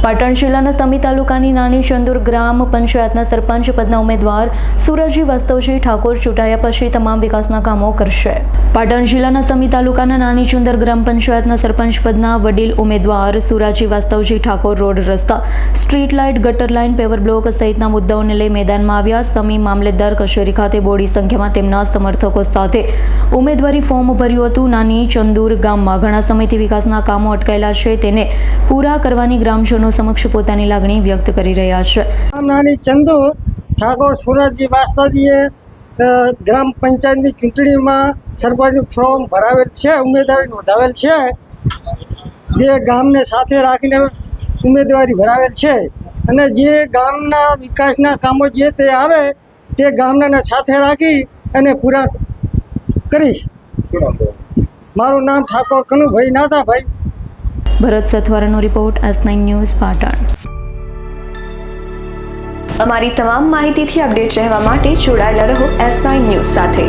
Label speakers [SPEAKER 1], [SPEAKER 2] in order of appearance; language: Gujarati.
[SPEAKER 1] પાટણ જિલ્લાના સમી તાલુકાની નાની ચંદુર ગ્રામ પંચાયતના સરપંચ પદના ઉમેદવાર સુરજી વાસ્તવજી ઠાકોર ચૂંટાયા પછી તમામ વિકાસના કામો કરશે। પાટણ જિલ્લાના સમી તાલુકાના નાની ચંદુર ગ્રામ પંચાયતના સરપંચ પદના વડીલ ઉમેદવાર સુરજી વાસ્તવજી ઠાકોર રોડ રસ્તા, સ્ટ્રીટ લાઇટ, ગટર લાઇન, પેવર બ્લોક સહિતના મુદ્દાઓને લઈ મેદાનમાં આવ્યા। સમી મામલેદાર કચેરી ખાતે બોડી સંખ્યામાં તેમના સમર્થકો સાથે ઉમેદવારી ફોર્મ ભર્યું હતું। નાની ચંદુર ગામમાં ઘણા સમયથી વિકાસના કામો અટકાયેલા છે, તેને પૂરા કરવાની ગ્રામજનો સમક્ષ પોતાની લાગણી વ્યક્ત કરી રહ્યા છે।
[SPEAKER 2] નાની ચંદુર ઠાકોર સુરજી વાસ્તવજીએ ગ્રામ પંચાયતની ચૂંટણીમાં સરપંચનું ફોર્મ ભરાવેલ છે, ઉમેદવારી નોંધાવેલ છે। જે ગામને સાથે રાખીને ઉમેદવારી ભરાવેલ છે અને જે ગામના વિકાસના કામો જે તે આવે તે ગામના સાથે રાખી અને પૂરા કરીશ। મારું નામ ઠાકોર કનુભાઈ નાથાભાઈ।
[SPEAKER 1] ભરત સથવારાનો રિપોર્ટ, S9 ન્યૂઝ, પાટણ।
[SPEAKER 3] અમારી તમામ માહિતીથી અપડેટ રહેવા માટે જોડાયેલા રહો S9 ન્યૂઝ સાથે।